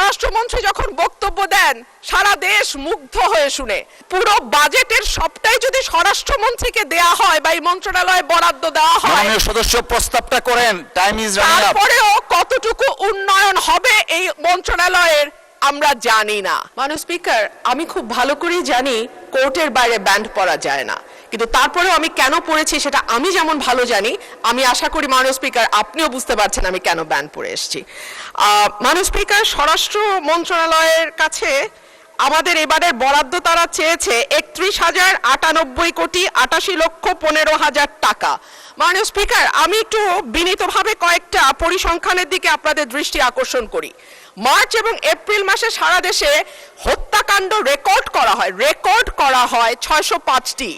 স্বরাষ্ট্রমন্ত্রী যখন বক্তব্য দেন সারা দেশ মুগ্ধ হয়ে শুনে। পুরো বাজেটের সবটাই যদি স্বরাষ্ট্রমন্ত্রীকে দেয়া হয় বা এই মন্ত্রণালয়ে বরাদ্দ দেওয়া হয়, মাননীয় সদস্য প্রস্তাবটা করেন, টাইম ইজ রানিং আপ। তারপরেও কতটুকু উন্নয়ন হবে এই মন্ত্রণালয়ের আমরা জানি না। মাননীয় স্পিকার, আমি খুব ভালো করেই জানি কোর্টের বাইরে ব্যান্ড পড়া যায় না, কিন্তু তারপরেও আমি কেন পড়েছি সেটা আমি যেমন ভালো জানি, আমি আশা করি মাননীয় স্পিকার আপনিও বুঝতে পারছেন আমি কেন ব্যান্ড পড়ে এসেছি। মাননীয় স্পিকার, স্বরাষ্ট্র মন্ত্রণালয়ের কাছে আমাদের এবারের বরাদ্দ তারা চেয়েছে 31,098 কোটি 88,15,000 টাকা। মাননীয় স্পিকার, আমি একটু বিনীতভাবে কয়েকটা পরিসংখ্যানের দিকে আপনাদের দৃষ্টি আকর্ষণ করি। মার্চ এবং এপ্রিল মাসে সারা দেশে হত্যাকাণ্ড রেকর্ড করা হয় 605টি।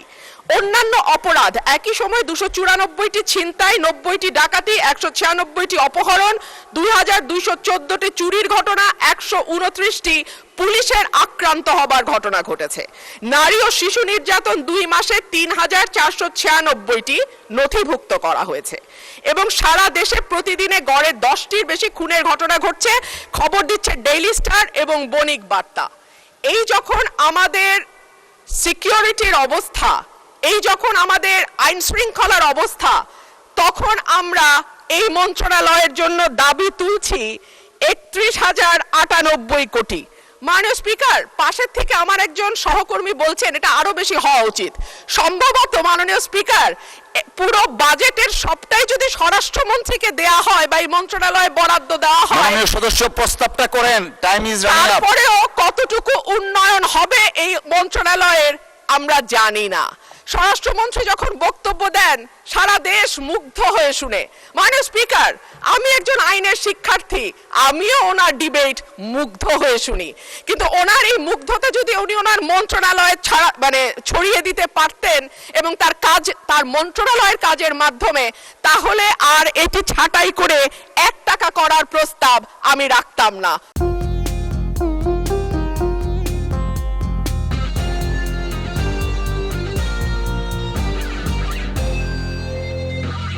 অন্যান্য অপরাধ একই সময় 294টি ছিনতাই, 90টি ডাকাতি, 196টি অপহরণ, 2214টি চুরির ঘটনা, 129টি পুলিশের আক্রান্ত হবার ঘটনা ঘটেছে। নারী ও শিশু নির্যাতন 2 মাসে 3,496টি নথিভুক্ত করা হয়েছে এবং সারা দেশে প্রতিদিনে গড়ে 10টির বেশি খুনের ঘটনা ঘটছে, খবর দিচ্ছে ডেইলি স্টার এবং বণিক বার্তা। এই যখন আমাদের সিকিউরিটির অবস্থা, এই যখন আমাদের আইন শৃঙ্খলার অবস্থা, তখন আমরা এই মন্ত্রণালয়ের জন্য দাবি তুলছি 31,098 কোটি। মাননীয় স্পিকার, পাশের থেকে আমার একজন সহকর্মী বলছেন এটা আরো বেশি হওয়া উচিত। সম্ভবত মাননীয় স্পিকার, পুরো বাজেটের সবটাই যদি স্বরাষ্ট্রমন্ত্রীকে দেয়া হয় বা এই মন্ত্রণালয়ে বরাদ্দ দেওয়া হয়, মাননীয় সদস্য প্রস্তাবটা করেন, টাইম ইজ রানিং আপ। তারপরেও কতটুকু উন্নয়ন হবে এই মন্ত্রণালয়ের আমরা জানি না। স্বরাষ্ট্রমন্ত্রী যখন বক্তব্য দেন সারা দেশ মুগ্ধ হয়ে শুনে। মাননীয় স্পিকার, আমি একজন আইনের শিক্ষার্থী, আমিও ওনার ডিবেট মুগ্ধ হয়ে শুনি, কিন্তু ওনার এই মুগ্ধতা যদি উনি ওনার মন্ত্রণালয়ে ছড়িয়ে দিতে পারতেন এবং তার মন্ত্রণালয়ের কাজের মাধ্যমে, তাহলে আর এটি ছাঁটাই করে 1 টাকা করার প্রস্তাব আমি রাখতাম না।